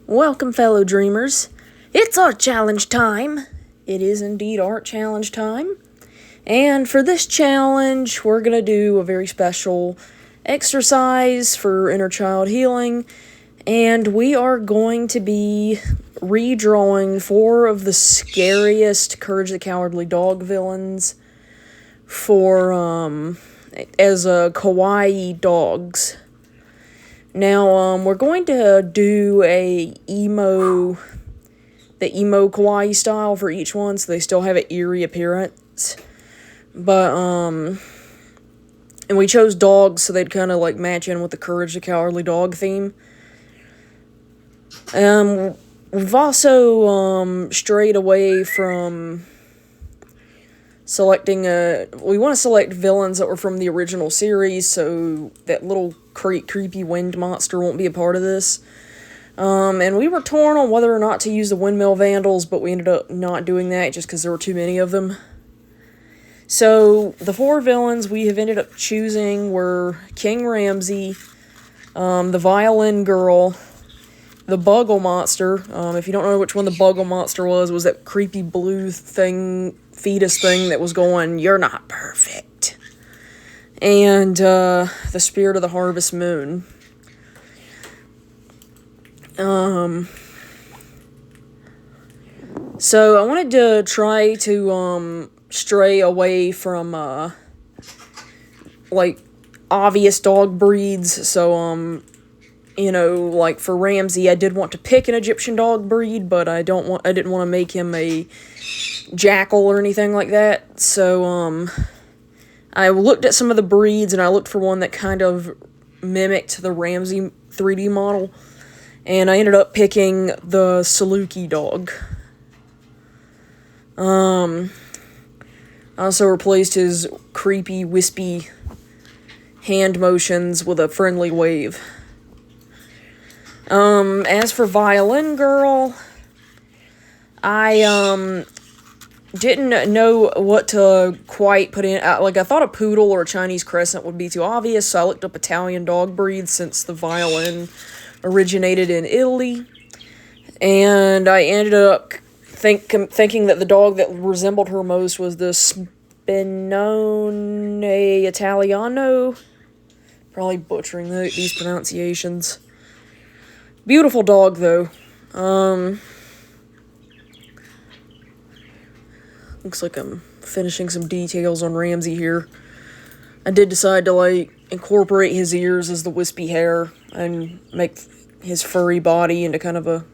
Welcome, fellow dreamers. It's art challenge time. It is indeed art challenge time. And for this challenge, we're going to do a very special exercise for inner child healing. And we are going to be redrawing 4 of the scariest Courage the Cowardly Dog villains for, as Kawaii dogs. Now, we're going to do the emo Kawaii style for each one, so they still have an eerie appearance. But, and we chose dogs so they'd kind of, like, match in with the Courage the Cowardly Dog theme. We've also, strayed away from selecting we want to select villains that were from the original series, so that little creepy wind monster won't be a part of this. And we were torn on whether or not to use the windmill vandals, but we ended up not doing that just because there were too many of them. So the 4 villains we have ended up choosing were King Ramsey, the Violin Girl, the Buggle Monster. If you don't know which one the Buggle Monster was that creepy blue fetus thing that was going, "You're not perfect." And the Spirit of the Harvest Moon. So I wanted to try to stray away from like obvious dog breeds. So like for Ramsey, I did want to pick an Egyptian dog breed, but I didn't want to make him a jackal or anything like that. So I looked at some of the breeds, and I looked for one that kind of mimicked the Ramsey 3D model, and I ended up picking the Saluki dog. I also replaced his creepy, wispy hand motions with a friendly wave. As for Violin Girl, I didn't know what to quite put in. I thought a poodle or a Chinese crescent would be too obvious, so I looked up Italian dog breeds since the violin originated in Italy. And I ended up thinking that the dog that resembled her most was the Spinone Italiano. Probably butchering these pronunciations. Beautiful dog, though. Looks like I'm finishing some details on Ramsey here. I did decide to, incorporate his ears as the wispy hair and make his furry body into kind of a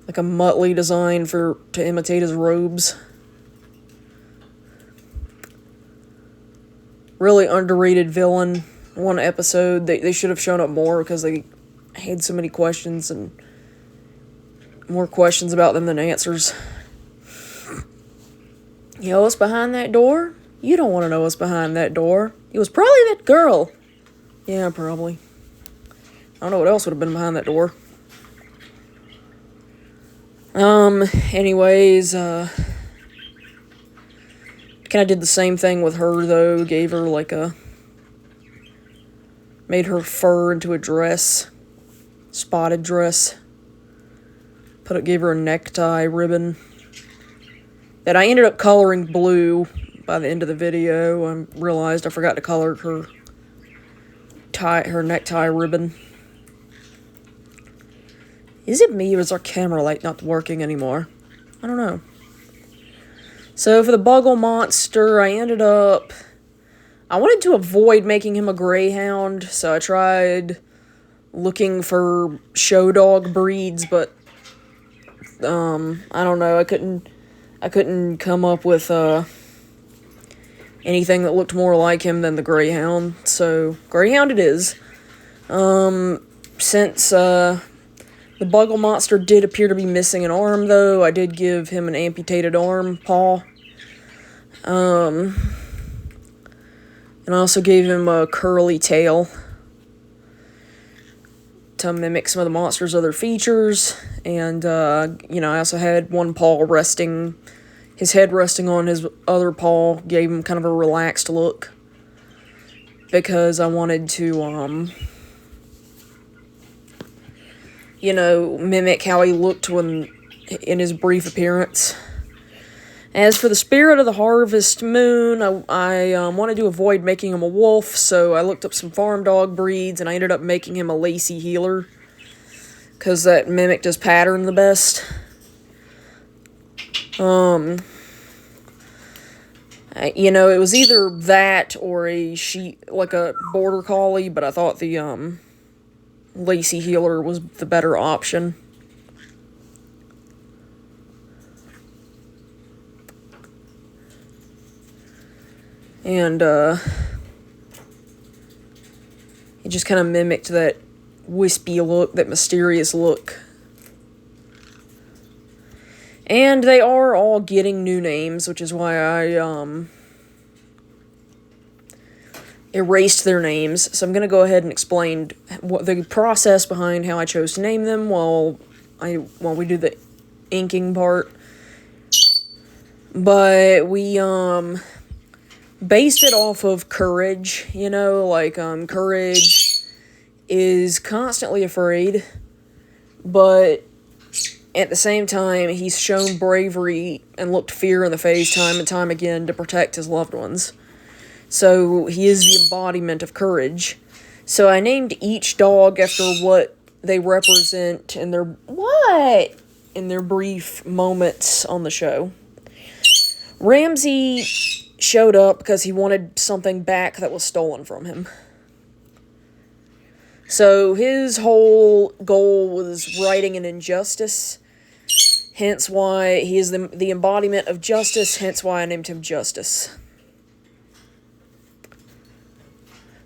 Muttley design to imitate his robes. Really underrated villain. One episode, they should have shown up more because they had so many questions, and more questions about them than answers. You know what's behind that door? You don't want to know what's behind that door. It was probably that girl. Yeah, probably. I don't know what else would have been behind that door. Anyways, kind of did the same thing with her, though. Gave her, made her fur into a dress. Spotted dress. Gave her a necktie ribbon that I ended up coloring blue by the end of the video. I realized I forgot to color her necktie ribbon. Is it me, or is our camera light not working anymore? I don't know. So for the Buggle Monster, I wanted to avoid making him a greyhound, so I tried looking for show dog breeds, but I don't know, I couldn't come up with anything that looked more like him than the greyhound, so greyhound it is. Since the Buggle Monster did appear to be missing an arm, though, I did give him an amputated paw. And I also gave him a curly tail to mimic some of the monster's other features. And, I also had one paw his head resting on his other paw, gave him kind of a relaxed look. Because I wanted to, mimic how he looked in his brief appearance. As for the spirit of the harvest moon, I wanted to avoid making him a wolf, so I looked up some farm dog breeds, and I ended up making him a Lacey heeler, because that mimicked his pattern the best. It was either that or a like a border collie, but I thought the Lacey heeler was the better option. And it just kind of mimicked that wispy look, that mysterious look. And they are all getting new names, which is why I erased their names. So I'm going to go ahead and explain what the process behind how I chose to name them while we do the inking part. But we based it off of Courage, Courage is constantly afraid, but at the same time, he's shown bravery and looked fear in the face time and time again to protect his loved ones. So he is the embodiment of courage. So I named each dog after what they represent in their brief moments on the show. Ramsey showed up because he wanted something back that was stolen from him. So his whole goal was righting an injustice, hence why he is the embodiment of justice, hence why I named him Justice.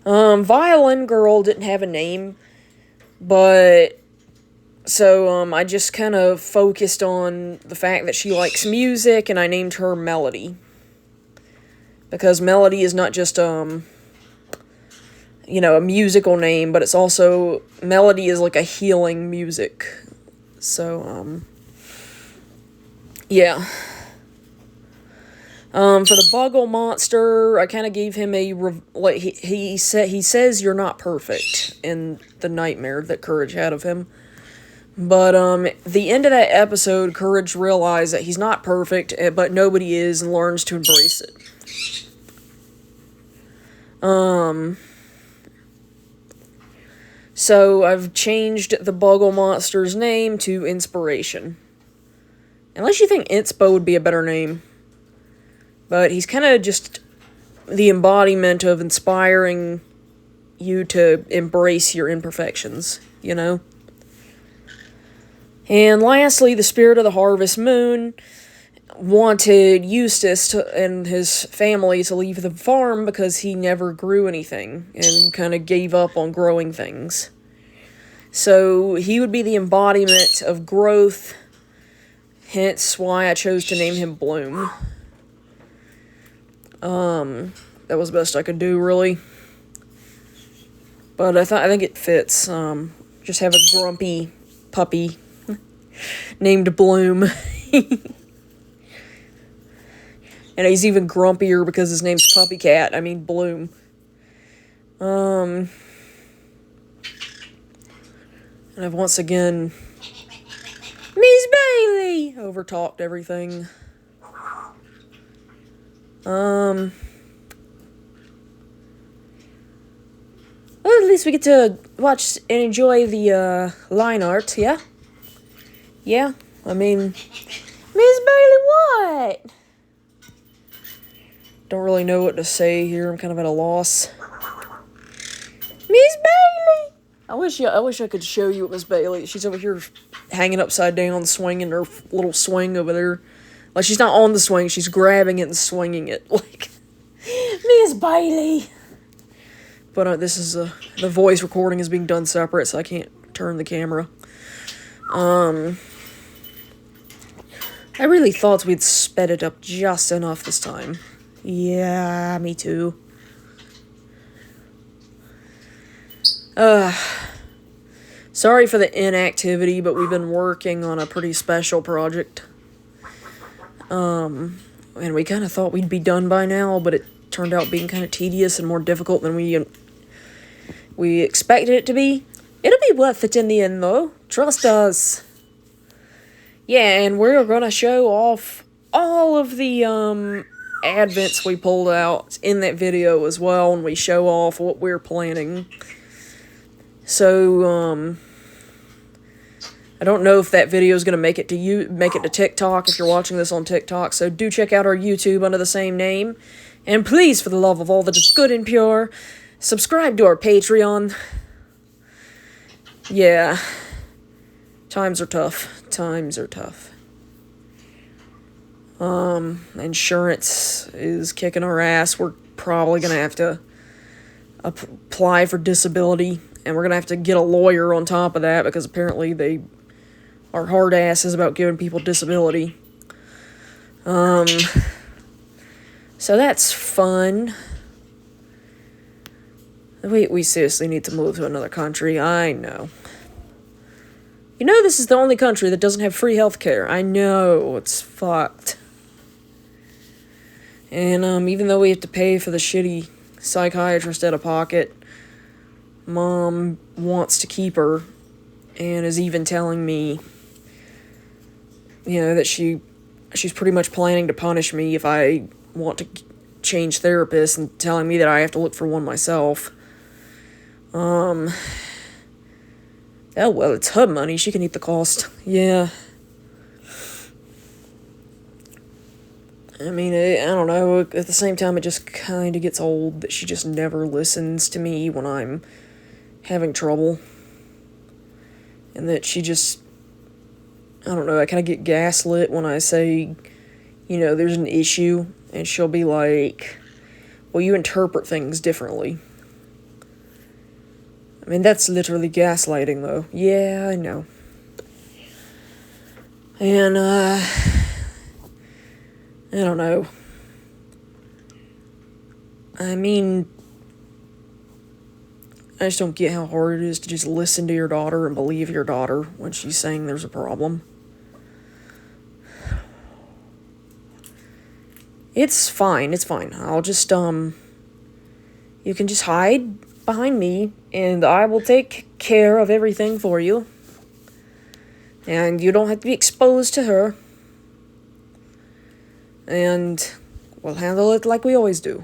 Violin Girl didn't have a name, but so I just kind of focused on the fact that she likes music, and I named her Melody. Because Melody is not just, a musical name, but it's also, melody is like a healing music. So, yeah. For the Buggle Monster, I kind of gave him he says you're not perfect in the nightmare that Courage had of him. But, the end of that episode, Courage realized that he's not perfect, but nobody is, and learns to embrace it. So I've changed the Buggle Monster's name to Inspiration. Unless you think Inspo would be a better name. But he's kind of just the embodiment of inspiring you to embrace your imperfections, And lastly, the Spirit of the Harvest Moon wanted Eustace and his family to leave the farm because he never grew anything and kind of gave up on growing things. So he would be the embodiment of growth, hence why I chose to name him Bloom. That was the best I could do, really. But I think it fits. Just have a grumpy puppy named Bloom. And he's even grumpier because his name's Puppy Cat. I mean, Bloom. And I've once again, Miss Bailey, overtalked everything. Well, at least we get to watch and enjoy the, line art, yeah? Yeah, I mean, Miss Bailey, what? Don't really know what to say here. I'm kind of at a loss. Miss Bailey! I wish I could show you Miss Bailey. She's over here hanging upside down, swinging her little swing over there. Like, she's not on the swing, she's grabbing it and swinging it. Like, Miss Bailey! But this is, the voice recording is being done separate, so I can't turn the camera. I really thought we'd sped it up just enough this time. Yeah, me too. Sorry for the inactivity, but we've been working on a pretty special project. And we kind of thought we'd be done by now, but it turned out being kind of tedious and more difficult than we expected it to be. It'll be worth it in the end, though. Trust us. Yeah, and we're gonna show off all of the advents we pulled out in that video as well, and we show off what we're planning. So I don't know if that video is gonna make it to TikTok if you're watching this on TikTok. So do check out our YouTube under the same name, and please, for the love of all that is good and pure, subscribe to our Patreon. Yeah. Times are tough. Times are tough. Insurance is kicking our ass. We're probably gonna have to apply for disability, and we're gonna have to get a lawyer on top of that, because apparently they are hard asses about giving people disability. So that's fun. We seriously need to move to another country. I know. You know, this is the only country that doesn't have free healthcare. I know, it's fucked. And even though we have to pay for the shitty psychiatrist out of pocket, Mom wants to keep her, and is even telling me, you know, that she's pretty much planning to punish me if I want to change therapists, and telling me that I have to look for one myself. Oh, well, it's her money. She can eat the cost. Yeah. I mean, I don't know. At the same time, it just kind of gets old that she just never listens to me when I'm having trouble. And that she just, I don't know, I kind of get gaslit when I say, you know, there's an issue. And she'll be like, well, you interpret things differently. I mean, that's literally gaslighting, though. Yeah, I know. And, I don't know. I mean, I just don't get how hard it is to just listen to your daughter and believe your daughter when she's saying there's a problem. It's fine, it's fine. I'll just, you can just hide behind me, and I will take care of everything for you. And you don't have to be exposed to her. And we'll handle it like we always do.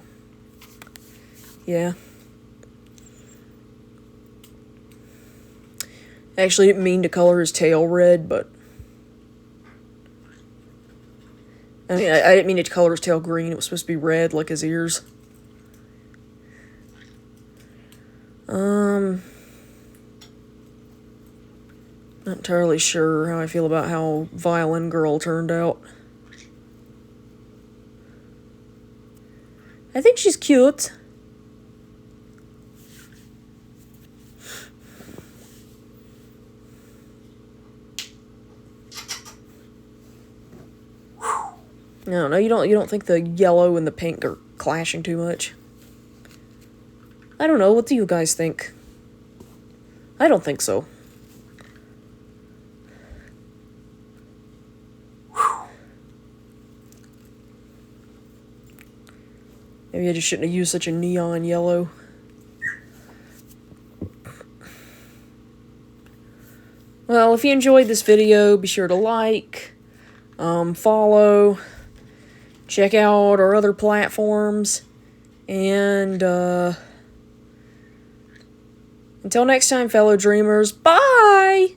Yeah. Actually, didn't mean to color his tail red, but... I mean, I didn't mean to color his tail green. It was supposed to be red, like his ears. Not entirely sure how I feel about how Violin Girl turned out. I think she's cute. No, you don't think the yellow and the pink are clashing too much? I don't know, what do you guys think? I don't think so. Maybe I just shouldn't have used such a neon yellow. Well, if you enjoyed this video, be sure to like, follow, check out our other platforms, and until next time, fellow dreamers, bye!